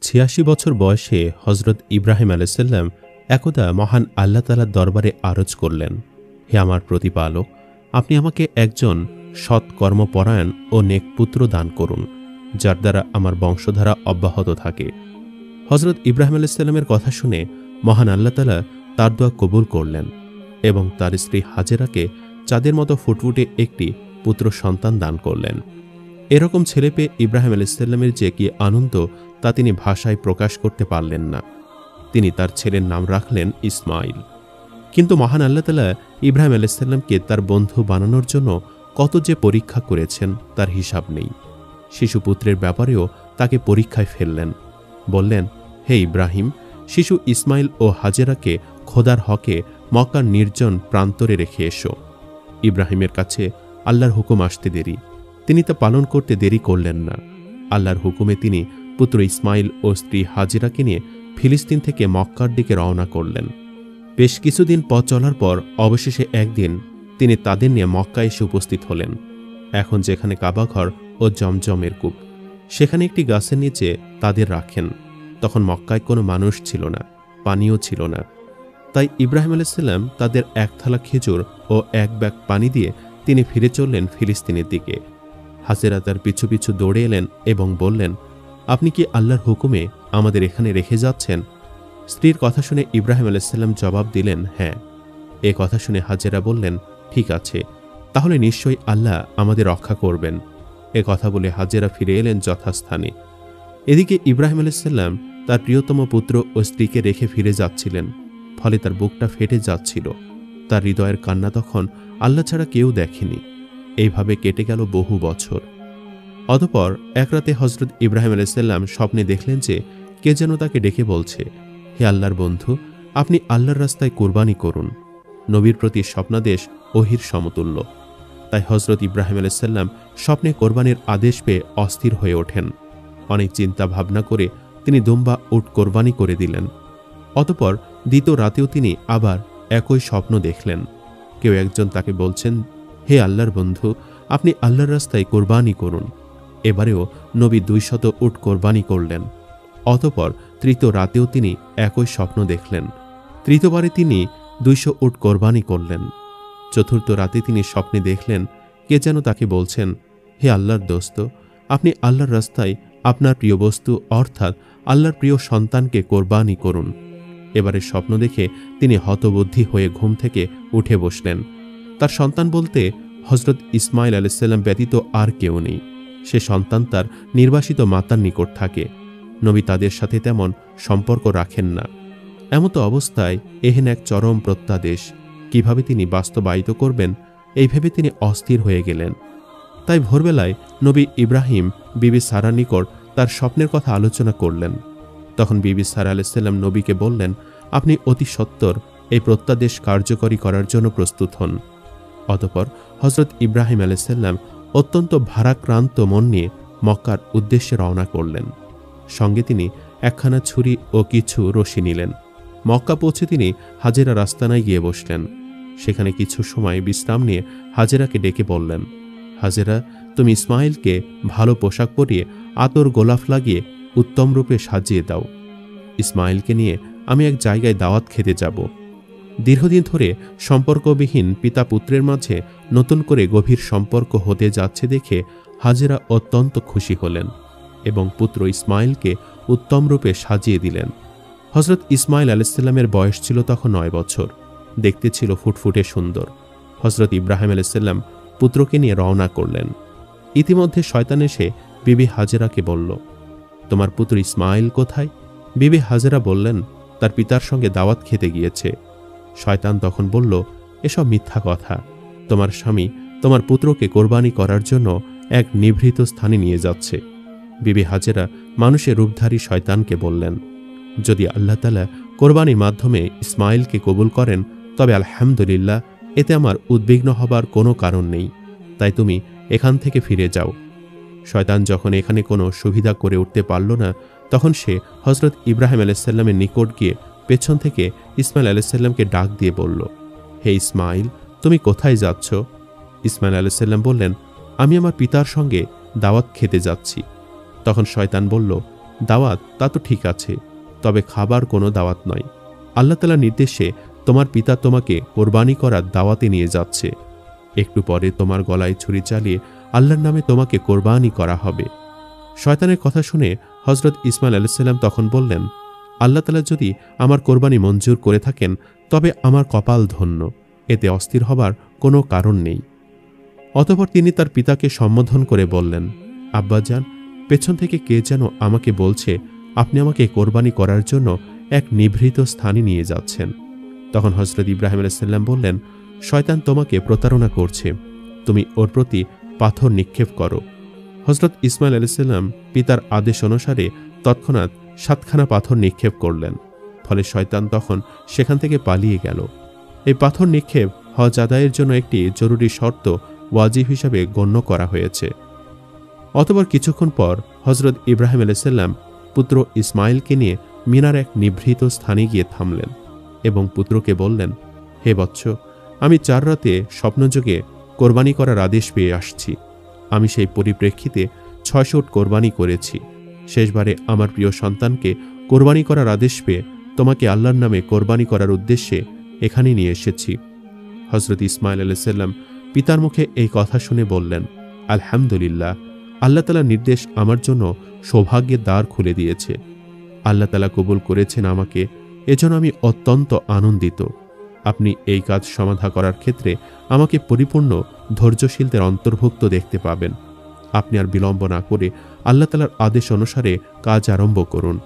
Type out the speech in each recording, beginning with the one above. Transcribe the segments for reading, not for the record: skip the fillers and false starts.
৮৬ বছর বয়সে হজরত ইব্রাহিম আলাইসাল্লাম একদা মহান আল্লাহ তাআলার দরবারে আরজ করলেন, হে আমার প্রতিপালক, আপনি আমাকে একজন সৎ কর্মপরায়ণ ও নেক পুত্র দান করুন, যার দ্বারা আমার বংশধারা অব্যাহত থাকে। হজরত ইব্রাহিম আলাইসাল্লামের কথা শুনে মহান আল্লাহ তাআলা তার দোয়া কবুল করলেন এবং তার স্ত্রী হাজেরাকে চাঁদের মতো ফুটফুটে একটি পুত্র সন্তান দান করলেন। এরকম ছেলে পেয়ে ইব্রাহিম আলাইসাল্লামের যে কি আনন্দ তা তিনি ভাষায় প্রকাশ করতে পারলেন না। তিনি তার ছেলের নাম রাখলেন ইসমাইল। কিন্তু মহান আল্লাহ তাআলা ইব্রাহিম আলাইসাল্লামকে তার বন্ধু বানানোর জন্য কত যে পরীক্ষা করেছেন তার হিসাব নেই। শিশুপুত্রের ব্যাপারেও তাকে পরীক্ষায় ফেললেন। বললেন, হে ইব্রাহিম, শিশু ইসমাইল ও হাজেরাকে খোদার হকে মক্কার নির্জন প্রান্তরে রেখে এসো। ইব্রাহিমের কাছে আল্লাহর হুকুম আসতে দেরি, তিনি তা পালন করতে দেরি করলেন না। আল্লাহর হুকুমে তিনি পুত্র ইসমাইল ও স্ত্রী হাজেরাকে নিয়ে ফিলিস্তিন থেকে মক্কার দিকে রওনা করলেন। বেশ কিছুদিন পথ চলার পর অবশেষে একদিন তিনি তাদের নিয়ে মক্কা এসে উপস্থিত হলেন। এখন যেখানে কাবাঘর ও জমজমের কূপ, সেখানে একটি গাছের নিচে তাদের রাখেন। তখন মক্কায় কোনো মানুষ ছিল না, পানিও ছিল না। তাই ইব্রাহিম আলাইসাল্লাম তাদের এক থালা খেজুর ও এক ব্যাগ পানি দিয়ে তিনি ফিরে চললেন ফিলিস্তিনের দিকে। হাজেরা তার পিছু পিছু দৌড়ে এলেন এবং বললেন, আপনি কি আল্লাহর হুকুমে আমাদের এখানে রেখে যাচ্ছেন? স্ত্রীর কথা শুনে ইব্রাহিম আলাইসাল্লাম জবাব দিলেন, হ্যাঁ। এ কথা শুনে হাজেরা বললেন, ঠিক আছে, তাহলে নিশ্চয়ই আল্লাহ আমাদের রক্ষা করবেন। এ কথা বলে হাজেরা ফিরে এলেন যথাস্থানে। এদিকে ইব্রাহিম আলাইসাল্লাম তার প্রিয়তম পুত্র ও স্ত্রীকে রেখে ফিরে যাচ্ছিলেন, ফলে তার বুকটা ফেটে যাচ্ছিল। তার হৃদয়ের কান্না তখন আল্লাহ ছাড়া কেউ দেখেনি। এইভাবে কেটে গেল বহু বছর। অতঃপর এক রাতে হজরত ইব্রাহিম আলাইসাল্লাম স্বপ্নে দেখলেন যে কে যেন তাকে ডেকে বলছে, হে আল্লাহর বন্ধু, আপনি আল্লাহর রাস্তায় কোরবানি করুন। নবীর প্রতি স্বপ্নাদেশ ওহির সমতুল্য। তাই হজরত ইব্রাহিম আলাইসাল্লাম স্বপ্নে কোরবানির আদেশ পেয়ে অস্থির হয়ে ওঠেন। অনেক চিন্তা ভাবনা করে তিনি দুম্বা উট কোরবানি করে দিলেন। অতঃপর দ্বিতীয় রাতেও তিনি আবার একই স্বপ্ন দেখলেন। কেউ একজন তাকে বলছেন, হে আল্লাহর বন্ধু, আপনি আল্লাহর রাস্তায় কোরবানি করুন। এবারেও নবী 200 উট কোরবানি করলেন। অতঃপর তৃতীয় রাতেও তিনি একই স্বপ্ন দেখলেন। তৃতীয়বারে তিনি 200 উট কোরবানি করলেন। চতুর্থ রাতে তিনি স্বপ্নে দেখলেন কে যেন তাকে বলছেন, হে আল্লাহর দোস্ত, আপনি আল্লাহর রাস্তায় আপনার প্রিয় বস্তু অর্থাৎ আল্লাহর প্রিয় সন্তানকে কোরবানি করুন। এবারে স্বপ্ন দেখে তিনি হতবুদ্ধি হয়ে ঘুম থেকে উঠে বসলেন। তার সন্তান বলতে হজরত ইসমাইল আলাইসাল্লাম ব্যতীত আর কেউ নেই। সে সন্তান তার নির্বাসিত মাতার নিকট থাকে। নবী তাদের সাথে তেমন সম্পর্ক রাখেন না। এমতো অবস্থায় এহেন এক চরম প্রত্যাদেশ কিভাবে তিনি বাস্তবায়িত করবেন, এই ভেবে তিনি অস্থির হয়ে গেলেন। তাই ভোরবেলায় নবী ইব্রাহিম বিবি সারার নিকট তার স্বপ্নের কথা আলোচনা করলেন। তখন বিবি সারা আলাইসাল্লাম নবীকে বললেন, আপনি অতি সত্বর এই প্রত্যাদেশ কার্যকরী করার জন্য প্রস্তুত হন। অতঃপর হজরত ইব্রাহিম আলাইসাল্লাম অত্যন্ত ভারাক্রান্ত মন নিয়ে মক্কার উদ্দেশ্যে রওনা করলেন। সঙ্গে তিনি একখানা ছুরি ও কিছু রশি নিলেন। মক্কা পৌঁছে তিনি হাজেরা রাস্তানায় গিয়ে বসলেন। সেখানে কিছু সময় বিশ্রাম নিয়ে হাজেরাকে ডেকে বললেন, হাজেরা, তুমি ইসমাইলকে ভালো পোশাক পরিয়ে আতর গোলাপ লাগিয়ে উত্তম রূপে সাজিয়ে দাও। ইসমাইলকে নিয়ে আমি এক জায়গায় দাওয়াত খেতে যাব। দীর্ঘদিন ধরে সম্পর্কবিহীন পিতা পুত্রের মাঝে নতুন করে গভীর সম্পর্ক হতে যাচ্ছে দেখে হাজেরা অত্যন্ত খুশি হলেন এবং পুত্র ইসমাইলকে উত্তম রূপে সাজিয়ে দিলেন। হজরত ইসমাইল আলাইসাল্লামের বয়স ছিল তখন 9 বছর। দেখতে ছিল ফুটফুটে সুন্দর। হজরত ইব্রাহিম আলাইসাল্লাম পুত্রকে নিয়ে রওনা করলেন। ইতিমধ্যে শয়তান এসে বিবি হাজেরাকে বলল, তোমার পুত্র ইসমাইল কোথায়? বিবি হাজেরা বললেন, তার পিতার সঙ্গে দাওয়াত খেতে গিয়েছে। শয়তান তখন বলল, এসব মিথ্যা কথা। তোমার স্বামী তোমার পুত্রকে কোরবানি করার জন্য এক নিভৃত স্থানে নিয়ে যাচ্ছে। বিবি হাজেরা মানুষের রূপধারী শয়তানকে বললেন, যদি আল্লাহ তাআলা কোরবানির মাধ্যমে ইসমাইলকে কবুল করেন তবে আলহামদুলিল্লাহ, এতে আমার উদ্বিগ্ন হবার কোনো কারণ নেই। তাই তুমি এখান থেকে ফিরে যাও। শয়তান যখন এখানে কোনো সুবিধা করে উঠতে পারল না, তখন সে হজরত ইব্রাহিম আলাইসাল্লামের নিকট গিয়ে পেছন থেকে ইসমাইল আলাইসাল্লামকে ডাক দিয়ে বলল, হে ইসমাইল, তুমি কোথায় যাচ্ছ? ইসমাইল আলাইসাল্লাম বললেন, আমি আমার পিতার সঙ্গে দাওয়াত খেতে যাচ্ছি। তখন শয়তান বলল, দাওয়াত তা তো ঠিক আছে, তবে খাবার কোনো দাওয়াত নয়। আল্লাহ তাআলার নির্দেশে তোমার পিতা তোমাকে কোরবানি করার দাওয়াতে নিয়ে যাচ্ছে। একটু পরে তোমার গলায় ছুরি চালিয়ে আল্লাহর নামে তোমাকে কোরবানি করা হবে। শয়তানের কথা শুনে হযরত ইসমাঈল আলাইহিস সালাম তখন বললেন, আল্লাহ তাআলা যদি আমার কোরবানি মঞ্জুর করে থাকেন তবে আমার কপাল ধন্য, এতে অস্থির হবার কোনো কারণ নেই। অতঃপর তিনি তার পিতাকে সম্বোধন করে বললেন, আব্বাজান, পেছন থেকে কে যেন আমাকে বলছে আপনি আমাকে কোরবানি করার জন্য এক নিভৃত স্থানে নিয়ে যাচ্ছেন। তখন হযরত ইব্রাহিম আলাইহিস সালাম বললেন, শয়তান তোমাকে প্রতারণা করছে, তুমি ওর প্রতি পাথর নিক্ষেপ করো। হযরত ইসমাঈল আলাইহিস সালাম পিতার আদেশ অনুসারে তৎক্ষণাৎ 7খানা পাথর নিক্ষেপ করলেন। ফলে শয়তান তখন সেখান থেকে পালিয়ে গেল। এই পাথর নিক্ষেপ হজ আদায়ের জন্য একটি জরুরি শর্ত ওয়াজিব হিসাবে গণ্য করা হয়েছে। অতঃপর কিছুক্ষণ পর হযরত ইব্রাহিম আলাইহিস সালাম পুত্র ইসমাঈলকে নিয়ে মিনার এক নিভৃত স্থানে গিয়ে থামলেন এবং পুত্রকে বললেন, হে বৎস, আমি 4 রাতে স্বপ্নযোগে কোরবানি করার আদেশ পেয়ে আসছি। আমি সেই পরিপ্রেক্ষিতে 600 উট কোরবানি করেছি। শেষবারে আমার প্রিয় সন্তানকে কোরবানি করার আদেশ পেয়ে তোমাকে আল্লাহর নামে কোরবানি করার উদ্দেশ্যে এখানে নিয়ে এসেছি। হযরত ইসমাঈল আলাইহিস সালাম পিতার মুখে এই কথা শুনে বললেন, আলহামদুলিল্লাহ, আল্লাহ তাআলার নির্দেশ আমার জন্য সৌভাগ্যের দ্বার খুলে দিয়েছে। আল্লাহ তাআলা কবুল করেছেন আমাকে, এজন্য আমি অত্যন্ত আনন্দিত। আপনি এই কাজ সমাধা করার ক্ষেত্রে আমাকে পরিপূর্ণ ধৈর্যশীলদের অন্তর্ভুক্ত দেখতে পাবেন। আপনি আর বিলম্ব না করে আল্লাহ তাআলার আদেশ অনুসারে কাজ আরম্ভ করুন।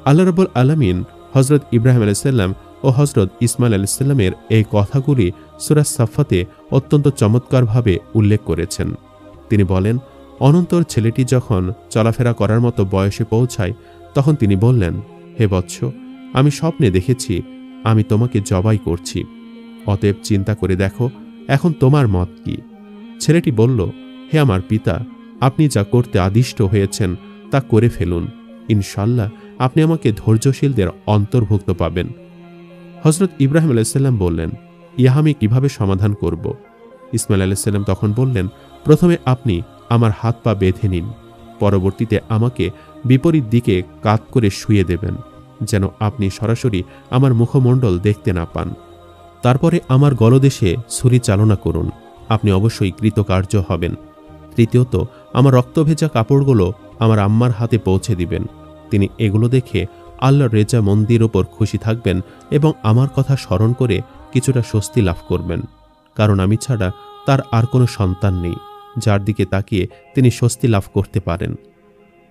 আল্লাহ রাব্বুল আলামিন হযরত ইব্রাহিম আলাইহিস সালাম ও হযরত ইসমাঈল আলাইহিস সালামের এই কথাগুলি সূরা সাফফাতে অত্যন্ত চমৎকারভাবে উল্লেখ করেছেন। তিনি বলেন, অনন্তর ছেলেটি যখন চলাফেরা করার মতো বয়সে পৌঁছায় তখন তিনি বললেন, হে বৎস, আমি স্বপ্নে দেখেছি আমি তোমাকে জবাই করছি। অতএব চিন্তা করে দেখো এখন তোমার মত কি? ছেলেটি বলল, হে আমার পিতা, আপনি যা করতে আদিষ্ট হয়েছেন তা করে ফেলুন। ইনশাআল্লাহ আপনি আমাকে ধৈর্যশীলদের অন্তর্ভুক্ত পাবেন। হযরত ইব্রাহিম আলাইহিস সালাম বললেন, ইহা আমি কিভাবে সমাধান করব? ইসমাঈল আলাইহিস সালাম তখন বললেন, প্রথমে আপনি আমার হাত পা বেঁধে নিন, পরবর্তীতে আমাকে বিপরীত দিকে কাত করে শুয়ে দেবেন, যেন আপনি সরাসরি আমার মুখমণ্ডল দেখতে না পান। তারপরে আমার গলদেশে ছুরি চালনা করুন, আপনি অবশ্যই কৃতকার্য হবেন। তৃতীয়ত, আমার রক্তভেজা কাপড়গুলো আমার আম্মার হাতে পৌঁছে দিবেন। তিনি এগুলো দেখে আল্লাহর রেজা মন্দির ওপর খুশি থাকবেন এবং আমার কথা স্মরণ করে কিছুটা স্বস্তি লাভ করবেন, কারণ আমি ছাড়া তার আর কোনো সন্তান নেই যার দিকে তাকিয়ে তিনি স্বস্তি লাভ করতে পারেন।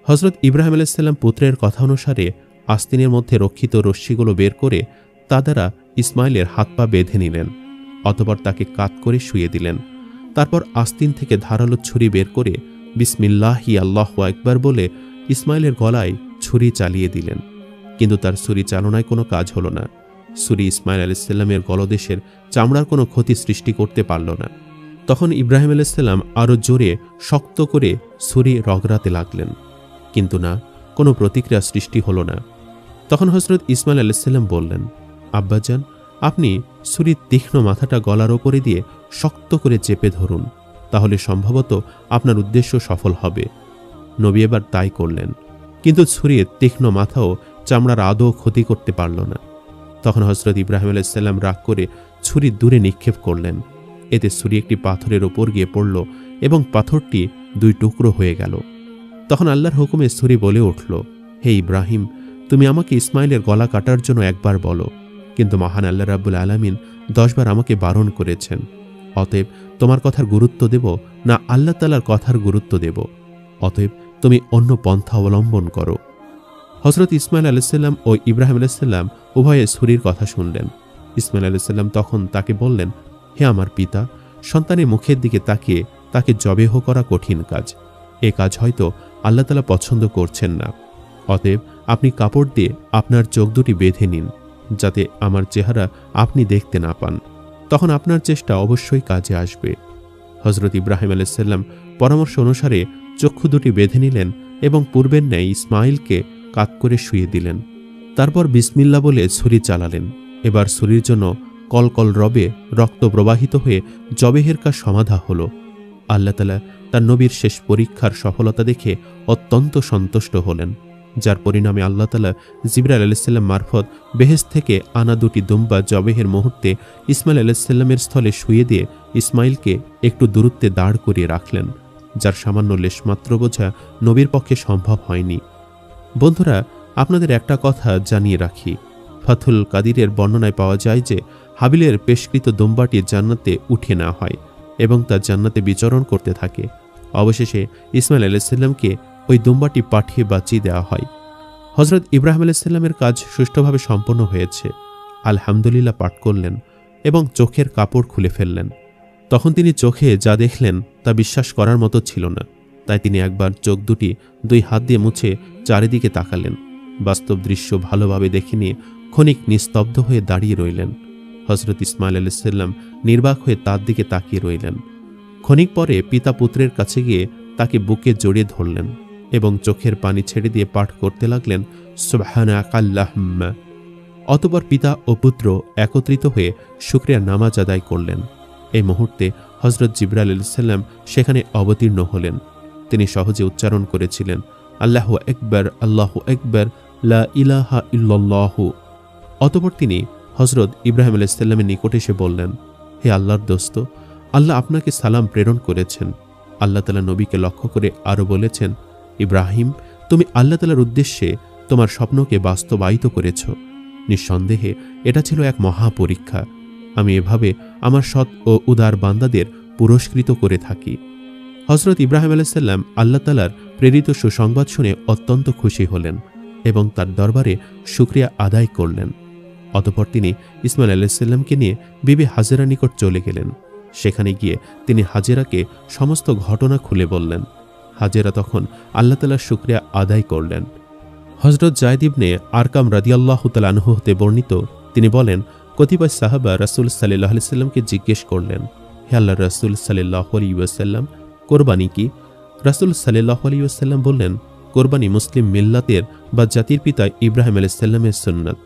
হযরত ইব্রাহিম আলাইহিস সালাম পুত্রের কথা অনুসারে আস্তিনের মধ্যে রক্ষিত রশ্মিগুলো বের করে তা দ্বারা ইসমাঈলের হাত পা বেঁধে নিলেন। অতঃপর তাকে কাত করে শুয়ে দিলেন। তারপর আস্তিন থেকে ধারালো ছুরি বের করে বিসমিল্লাহি আল্লাহু আকবার বলে ইসমাঈলের গলায় ছুরি চালিয়ে দিলেন। কিন্তু তার ছুরি চালনায় কোনো কাজ হলো না। ছুরি ইসমাঈল আলাইহিস সালামের গলদেশের চামড়ার কোনো ক্ষতি সৃষ্টি করতে পারল না। তখন ইব্রাহিম আলাইহিস সালাম আরও জোরে শক্ত করে ছুরি রগড়াতে লাগলেন, কিন্তু না, কোনো প্রতিক্রিয়া সৃষ্টি হলো না। তখন হযরত ইসমাঈল আলাইহিস সালাম বললেন, আব্বাজান, আপনি ছুরির তীক্ষ্ণ মাথাটা গলার ওপরে দিয়ে শক্ত করে চেপে ধরুন, তাহলে সম্ভবত আপনার উদ্দেশ্য সফল হবে। নবী এবার তাই করলেন, কিন্তু ছুরির তীক্ষ্ণ মাথাও চামড়ার আদৌ ক্ষতি করতে পারল না। তখন হযরত ইব্রাহিম আলাইহিস সালাম রাগ করে ছুরি দূরে নিক্ষেপ করলেন। এতে ছুরি একটি পাথরের ওপর গিয়ে পড়ল এবং পাথরটি 2 টুকরো হয়ে গেল। তখন আল্লাহর হুকুমে ছুরি বলে উঠল, হে ইব্রাহিম, তুমি আমাকে ইসমাঈলের গলা কাটার জন্য একবার বলো, কিন্তু মহান আল্লাহ রাব্বুল আলামিন 10 বার আমাকে বারণ করেছেন। অতএব তোমার কথার গুরুত্ব দেব না আল্লাহ তাআলার কথার গুরুত্ব দেব? অতএব তুমি অন্য পন্থা অবলম্বন করো। হযরত ইসমাঈল আলাইহিস সালাম ও ইব্রাহিম আলাইহিস সালাম উভয়ে ছুরির কথা শুনলেন। ইসমাঈল আলাইহিস সালাম তখন তাকে বললেন, হে আমার পিতা, সন্তানের মুখের দিকে তাকিয়ে তাকে জবেহ করা কঠিন কাজ। এ কাজ হয়তো আল্লাহ তাআলা পছন্দ করছেন না। অতএব আপনি কাপড় দিয়ে আপনার চোখ দুটি বেঁধে নিন, যাতে আমার চেহারা আপনি দেখতে না পান। তখন আপনার চেষ্টা অবশ্যই কাজে আসবে। হযরত ইব্রাহিম আলাইহিস সালাম পরামর্শ অনুসারে চক্ষু দুটি বেঁধে নিলেন এবং পূর্বের ন্যায় ইসমাঈলকে কাত করে শুয়ে দিলেন। তারপর বিসমিল্লাহ বলে ছুরি চালালেন। এবার ছুরির জন্য কলকল রবে রক্ত প্রবাহিত হয়ে জবেহের কাজ সমাধা হল। আল্লাহ তাআলা তার নবীর শেষ পরীক্ষার সফলতা দেখে অত্যন্ত সন্তুষ্ট হলেন। যার পরিণামে আল্লাহ তাআলা জিবরাইল আলাইহিস সালাম মারফত বেহেশত থেকে আনা দুটি দুম্বা জবেহের মুহূর্তে ইসমাইল আলাইহিস সালামের স্থলে শুইয়ে দিয়ে ইসমাইলকে একটু দূরত্বে দাঁড় করিয়ে রাখলেন, যার সামান্য লেশমাত্র বোঝা নবীর পক্ষে সম্ভব হয়নি। বন্ধুরা, আপনাদের একটা কথা জানিয়ে রাখি, ফাথুল কাদিরের বর্ণনায় পাওয়া যায় যে হাবিলের পেশকৃত দুম্বাটি জান্নাতে উঠে নেওয়া হয় এবং তা জান্নাতে বিচরণ করতে থাকে। অবশেষে ইসমাইল আলাইহিস সালামকে ওই দুম্বাটি পাঠিয়ে বাঁচিয়ে দেওয়া হয়। হযরত ইব্রাহিম আলাইহিস সালামের কাজ সুষ্ঠুভাবে সম্পন্ন হয়েছে, আলহামদুলিল্লাহ পাঠ করলেন এবং চোখের কাপড় খুলে ফেললেন। তখন তিনি চোখে যা দেখলেন তা বিশ্বাস করার মতো ছিল না, তাই তিনি একবার চোখ দুটি দুই হাত দিয়ে মুছে চারিদিকে তাকালেন। বাস্তব দৃশ্য ভালোভাবে দেখে নিয়ে ক্ষণিক নিস্তব্ধ হয়ে দাঁড়িয়ে রইলেন। হযরত ইসমাইল আলাইহিস সালাম নির্বাক হয়ে তার দিকে তাকিয়ে রইলেন। ক্ষণিক পরে পিতা পুত্রের কাছে গিয়ে তাকে বুকে জড়িয়ে ধরলেন এবং চোখের পানি ছেড়ে দিয়ে পাঠ করতে লাগলেন, সুবহানাকা আল্লাহুম্মা। অতঃপর পিতা ও পুত্র একত্রিত হয়ে শুকরিয়া নামাজ আদায় করলেন। এই মুহূর্তে হযরত জিবরাইল আলাইহিস সালাম সেখানে অবতীর্ণ হলেন। তিনি সহজে উচ্চারণ করেছিলেন, আল্লাহু আকবার, আল্লাহু আকবার, লা ইলাহা ইল্লাল্লাহু। অতঃপর তিনি হযরত ইব্রাহিম আলাইহিস সালামের নিকট এসে বললেন, হে আল্লাহর দোস্ত, আল্লাহ আপনাকে সালাম প্রেরণ করেছেন। আল্লাহ তাআলা নবীকে লক্ষ্য করে আরও বলেছেন, ইব্রাহিম, তুমি আল্লাহ তাআলার উদ্দেশ্যে তোমার স্বপ্নকে বাস্তবায়িত করেছ। নিঃসন্দেহে এটা ছিল এক মহা পরীক্ষা। আমি এভাবে আমার সৎ ও উদার বান্দাদের পুরস্কৃত করে থাকি। হযরত ইব্রাহিম আলাইহিস সালাম আল্লাহ তাআলার প্রেরিত সুসংবাদ শুনে অত্যন্ত খুশি হলেন এবং তার দরবারে শুকরিয়া আদায় করলেন। অতঃপর তিনি ইসমাইল আলাইহিস সালামকে নিয়ে বিবি হাজেরার নিকট চলে গেলেন। সেখানে গিয়ে তিনি হাজেরাকে সমস্ত ঘটনা খুলে বললেন। হাজেরা তখন আল্লাহ তাআলার শুকরিয়া আদায় করলেন। হযরত যায়েদ ইবনে আরকাম রাদিয়াল্লাহু তাআলা আনহু হতে বর্ণিত, তিনি বলেন, কতিপয় সাহাবা রাসূল সাল্লাল্লাহু আলাইহি ওয়াসাল্লামকে জিজ্ঞেস করলেন, হে আল্লাহর রাসূল সাল্লাল্লাহু আলাইহি ওয়াসাল্লাম, কোরবানি কি? রাসূল সাল্লাল্লাহু আলাইহি ওয়াসাল্লাম বললেন, কোরবানি মুসলিম মিল্লাতের বা জাতির পিতা ইব্রাহিম আলাইহিস সালামের সুন্নাত।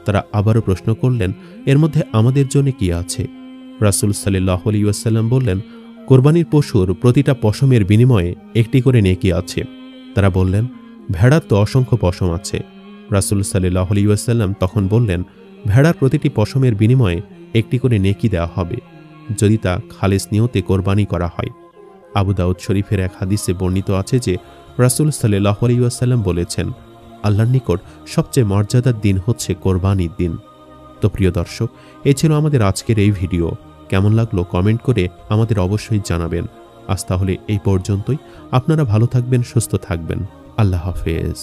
তারা আবারও প্রশ্ন করলেন, এর মধ্যে আমাদের জন্য কি আছে? রাসূল সাল্লাল্লাহু আলাইহি ওয়াসাল্লাম বললেন, কোরবানির পশুর প্রতিটা পশমের বিনিময়ে একটি করে নেকি আছে। তারা বললেন, ভেড়ার তো অসংখ্য পশম আছে। রাসূল সাল্লাল্লাহু আলাইহি ওয়াসাল্লাম তখন বললেন, ভেড়ার প্রতিটি পশমের বিনিময়ে একটি করে নেকি দেওয়া হবে, যদি তা খালেস নিয়তে কোরবানি করা হয়। আবু দাউদ শরীফের এক হাদিসে বর্ণিত আছে যে রাসূল সাল্লাল্লাহু আলাইহি ওয়াসাল্লাম বলেছেন, আল্লাহর নিকট সবচেয়ে মর্যাদার দিন হচ্ছে কোরবানির দিন। তো প্রিয় দর্শক, এই ছিল আমাদের আজকের এই ভিডিও। কেমন লাগলো কমেন্ট করে আমাদের অবশ্যই জানাবেন। আজ তাহলে এই পর্যন্তই। আপনারা ভালো থাকবেন, সুস্থ থাকবেন। আল্লাহ হাফেজ।